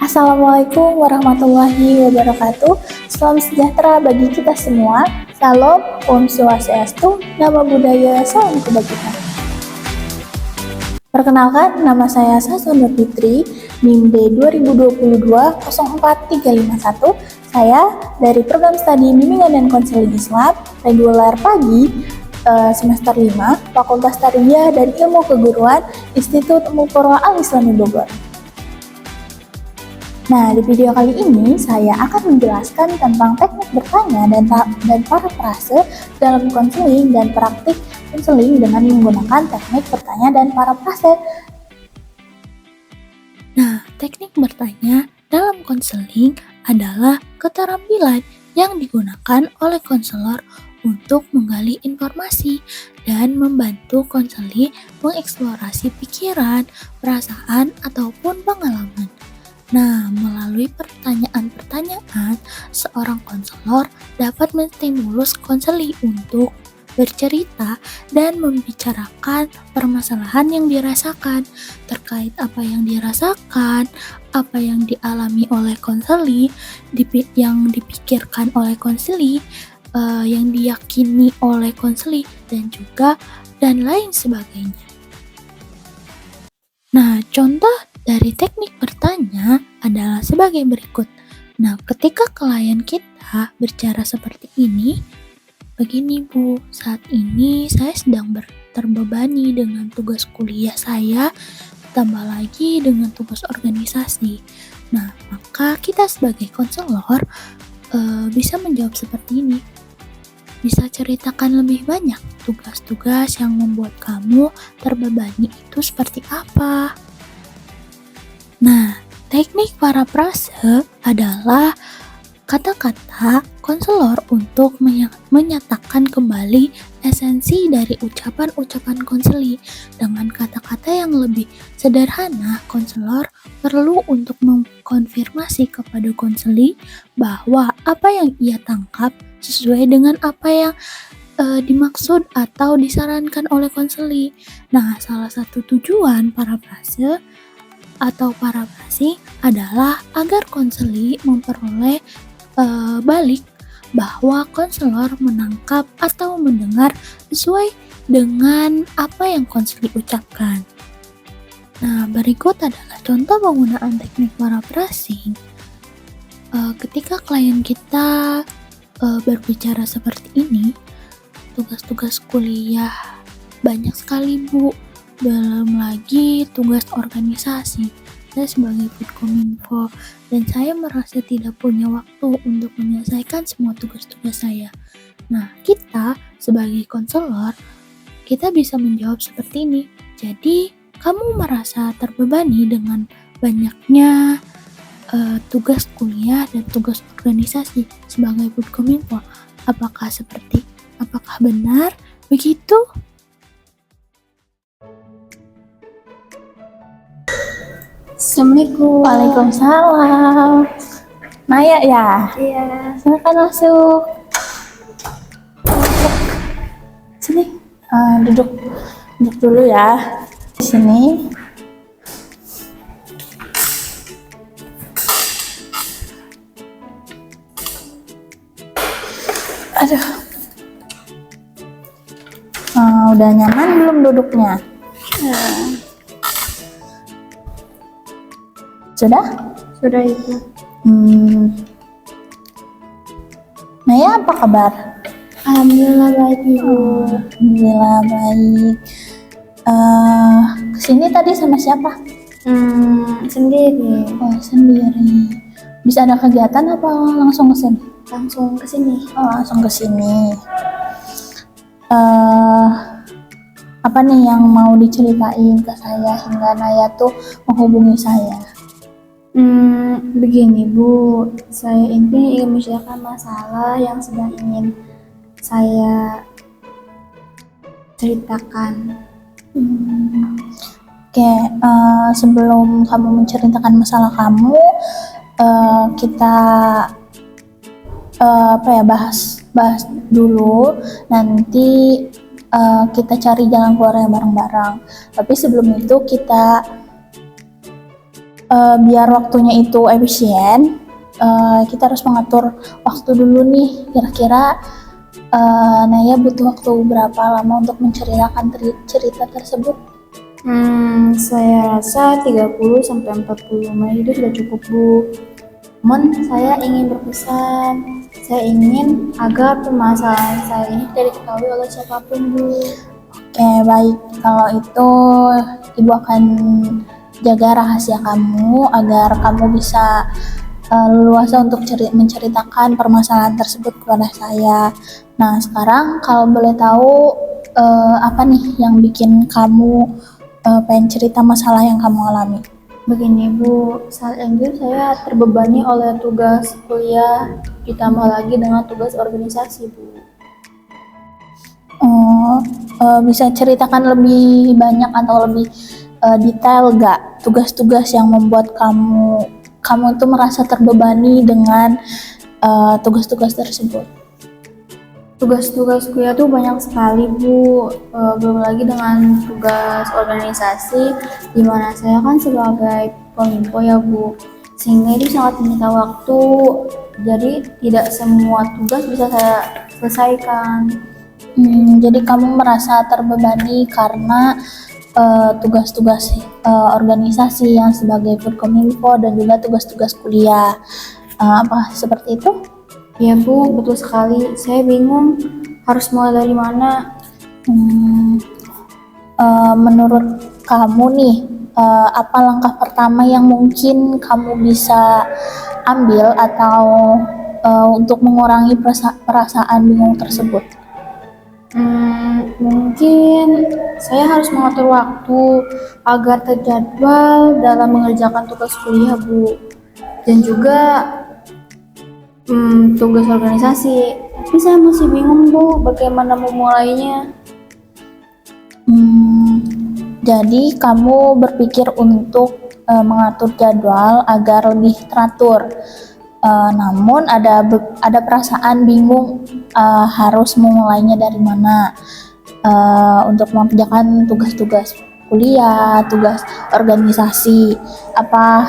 Assalamualaikum warahmatullahi wabarakatuh. Salam sejahtera bagi kita semua. Salam, Om Swastiastu, Nama Budaya, Salam Kebajikan. Perkenalkan, nama saya Sasunda Fitri, NIM D2022-04351. Saya dari Program Studi Bimbingan dan Konseling Islam, reguler pagi, semester 5, Fakultas Tarbiyah dan Ilmu Keguruan, Institut Muqarrarah Al-Islami Bogor. Nah, di video kali ini saya akan menjelaskan tentang teknik bertanya dan parafrase dalam konseling dan praktik konseling dengan menggunakan teknik bertanya dan parafrase. Nah, teknik bertanya dalam konseling adalah keterampilan yang digunakan oleh konselor untuk menggali informasi dan membantu konseli mengeksplorasi pikiran, perasaan, ataupun pengalaman. Nah, melalui pertanyaan-pertanyaan, seorang konselor dapat menstimulus konseli untuk bercerita dan membicarakan permasalahan yang dirasakan terkait apa yang dirasakan, apa yang dialami oleh konseli, yang dipikirkan oleh konseli, yang diyakini oleh konseli, dan lain sebagainya. Nah, contoh dari teknik bertanya adalah sebagai berikut. Nah, ketika klien kita bercara seperti ini, begini Bu, saat ini saya sedang terbebani dengan tugas kuliah saya, tambah lagi dengan tugas organisasi. Nah, maka kita sebagai konselor bisa menjawab seperti ini. Bisa ceritakan lebih banyak tugas-tugas yang membuat kamu terbebani itu seperti apa? Nah, teknik parafrase adalah kata-kata konselor untuk menyatakan kembali esensi dari ucapan-ucapan konseli. Dengan kata-kata yang lebih sederhana, konselor perlu untuk mengkonfirmasi kepada konseli bahwa apa yang ia tangkap sesuai dengan apa yang dimaksud atau disarankan oleh konseli. Nah, salah satu tujuan parafrase atau parafrasi adalah agar konseli memperoleh balik bahwa konselor menangkap atau mendengar sesuai dengan apa yang konseli ucapkan. Nah, berikut adalah contoh penggunaan teknik parafrasing. Ketika klien kita berbicara seperti ini, tugas-tugas kuliah banyak sekali Bu, belum lagi tugas organisasi. Saya sebagai Foodkominfo dan saya merasa tidak punya waktu untuk menyelesaikan semua tugas-tugas saya. Nah, kita sebagai konselor, kita bisa menjawab seperti ini. Jadi, kamu merasa terbebani dengan banyaknya tugas kuliah dan tugas organisasi sebagai Foodkominfo. Apakah benar begitu? Assalamualaikum. Waalaikumsalam. Naya ya? Iya. Silakan masuk. Sini, duduk dulu ya. Di sini. Aduh. Udah nyaman belum duduknya? Sudah? Sudah Ibu. Naya apa kabar? Alhamdulillah baik Ibu. Alhamdulillah baik. Kesini tadi sama siapa? Sendiri. Oh, sendiri. Bisa ada kegiatan apa langsung kesini? Langsung ke sini. Oh, langsung kesini. Apa nih yang mau diceritain ke saya hingga Naya tuh menghubungi saya? Begini Bu, saya ini ingin menceritakan masalah yang sedang ingin saya ceritakan. Oke, sebelum kamu menceritakan masalah kamu, kita bahas dulu. Nanti kita cari jalan keluarnya bareng-bareng. Tapi sebelum itu kita biar waktunya itu efisien, kita harus mengatur waktu dulu nih. Kira-kira Naya butuh waktu berapa lama untuk menceritakan cerita tersebut? Saya rasa 30 sampai 40 menit itu sudah cukup, Bu. Namun saya ingin berpesan, saya ingin agar permasalahan saya ini tidak diketahui oleh siapapun, Bu. Oke, baik. Kalau itu, Ibu akan jaga rahasia kamu agar kamu bisa leluasa untuk menceritakan permasalahan tersebut kepada saya. Nah, sekarang kalau boleh tahu apa nih yang bikin kamu pengen cerita masalah yang kamu alami? Begini, Bu, saat ini saya terbebani oleh tugas kuliah, ditambah lagi dengan tugas organisasi, Bu. Oh, bisa ceritakan lebih banyak atau lebih detail gak tugas-tugas yang membuat kamu tuh merasa terbebani dengan tugas-tugas tersebut? Tugas-tugas kuliah tuh banyak sekali, Bu. Belum lagi dengan tugas organisasi, di mana saya kan sebagai kominfo ya, Bu. Sehingga itu sangat menyita waktu, jadi tidak semua tugas bisa saya selesaikan. Jadi kamu merasa terbebani karena tugas-tugas organisasi yang sebagai Foodkominfo dan juga tugas-tugas kuliah. Apa seperti itu? Ya, Bu, betul sekali. Saya bingung harus mulai dari mana. Menurut kamu nih, apa langkah pertama yang mungkin kamu bisa ambil atau untuk mengurangi perasaan bingung tersebut? Mungkin saya harus mengatur waktu agar terjadwal dalam mengerjakan tugas kuliah, Bu. Dan juga tugas organisasi. Tapi saya masih bingung, Bu, bagaimana memulainya. Jadi kamu berpikir untuk mengatur jadwal agar lebih teratur. Namun ada perasaan bingung harus memulainya dari mana untuk mengerjakan tugas-tugas kuliah, tugas organisasi. Apa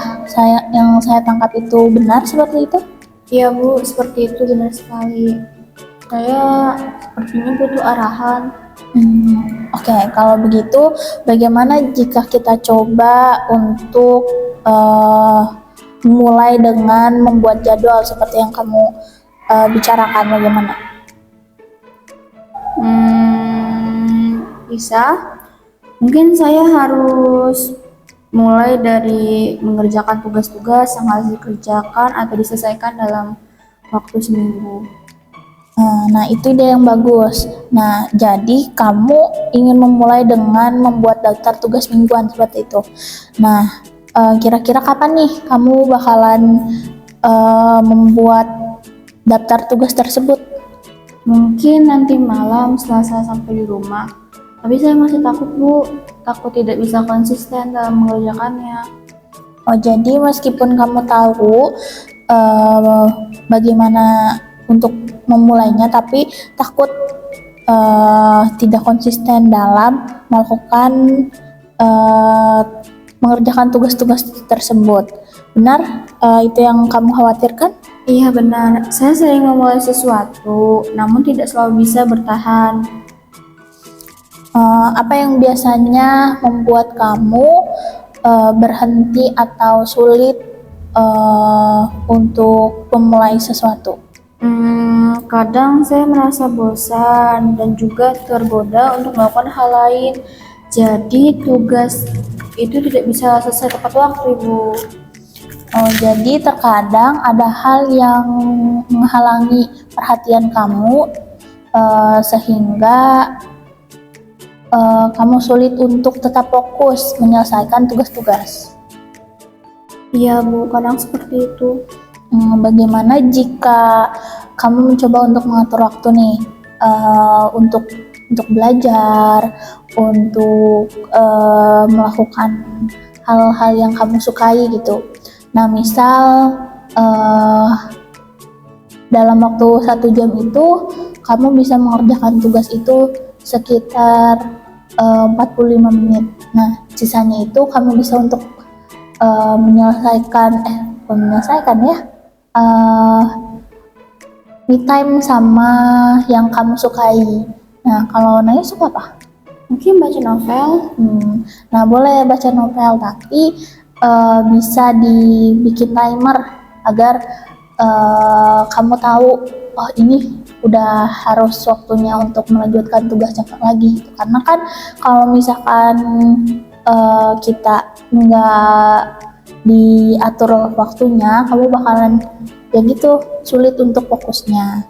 yang saya tangkap itu benar seperti itu? Iya, Bu, seperti itu, benar sekali. Saya sepertinya butuh arahan. Oke, kalau begitu bagaimana jika kita coba untuk mulai dengan membuat jadwal seperti yang kamu bicarakan, bagaimana? Bisa. Mungkin saya harus mulai dari mengerjakan tugas-tugas yang harus dikerjakan atau diselesaikan dalam waktu seminggu. Nah, itu ide yang bagus. Nah, jadi kamu ingin memulai dengan membuat daftar tugas mingguan seperti itu. Nah, kira-kira kapan nih kamu bakalan membuat daftar tugas tersebut? Mungkin nanti malam setelah saya sampai di rumah. Tapi saya masih takut, Bu. Takut tidak bisa konsisten dalam mengerjakannya. Oh, jadi meskipun kamu tahu bagaimana untuk memulainya, tapi takut tidak konsisten dalam melakukan mengerjakan tugas-tugas tersebut. Benar? Itu yang kamu khawatirkan? Iya, benar. Saya sering memulai sesuatu, namun tidak selalu bisa bertahan. Apa yang biasanya membuat kamu berhenti atau sulit untuk memulai sesuatu? Kadang saya merasa bosan dan juga tergoda untuk melakukan hal lain. Jadi tugas itu tidak bisa selesai tepat waktu, Ibu. Oh, jadi terkadang ada hal yang menghalangi perhatian kamu sehingga kamu sulit untuk tetap fokus menyelesaikan tugas-tugas. Iya, Bu, kadang seperti itu. Bagaimana jika kamu mencoba untuk mengatur waktu nih untuk belajar, untuk melakukan hal-hal yang kamu sukai gitu. Nah, misal dalam waktu 1 jam itu kamu bisa mengerjakan tugas itu sekitar 45 menit. Nah, sisanya itu kamu bisa untuk menyelesaikan ya, me time sama yang kamu sukai. Nah, kalau Naya suka apa? Mungkin baca novel. Nah, boleh baca novel, tapi bisa dibikin timer agar kamu tahu, oh ini udah harus waktunya untuk melanjutkan tugas cepat lagi. Karena kan kalau misalkan kita nggak diatur waktunya, kamu bakalan ya gitu sulit untuk fokusnya.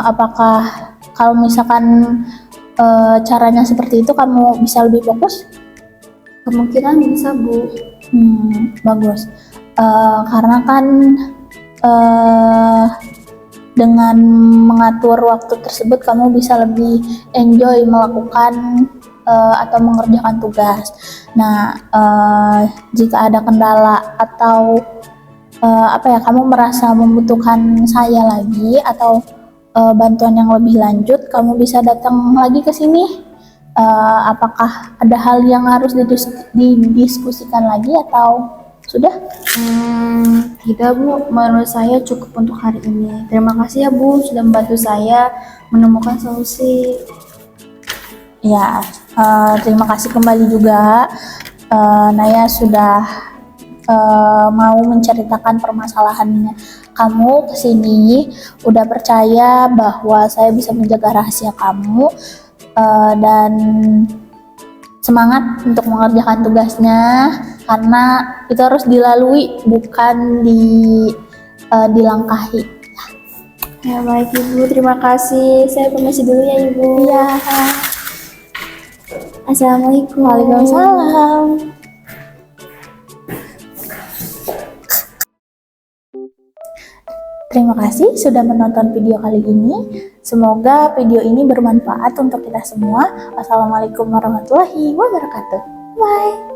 Apakah kalau misalkan caranya seperti itu kamu bisa lebih fokus? Kemungkinan bisa, Bu. Bagus. Karena kan dengan mengatur waktu tersebut kamu bisa lebih enjoy melakukan atau mengerjakan tugas. Nah, jika ada kendala atau kamu merasa membutuhkan saya lagi atau bantuan yang lebih lanjut, kamu bisa datang lagi ke sini. Apakah ada hal yang harus didiskusikan lagi atau sudah? Tidak, Bu. Menurut saya cukup untuk hari ini. Terima kasih ya, Bu, sudah membantu saya menemukan solusi. Ya, terima kasih kembali juga. Naya sudah mau menceritakan permasalahannya kamu ke sini, udah percaya bahwa saya bisa menjaga rahasia kamu, dan semangat untuk mengerjakan tugasnya karena itu harus dilalui, bukan dilangkahi. Ya, baik, Ibu. Terima kasih. Saya permisi dulu ya, Ibu. Iya. Assalamualaikum. Waalaikumsalam. Terima kasih sudah menonton video kali ini. Semoga video ini bermanfaat untuk kita semua. Wassalamualaikum warahmatullahi wabarakatuh. Bye.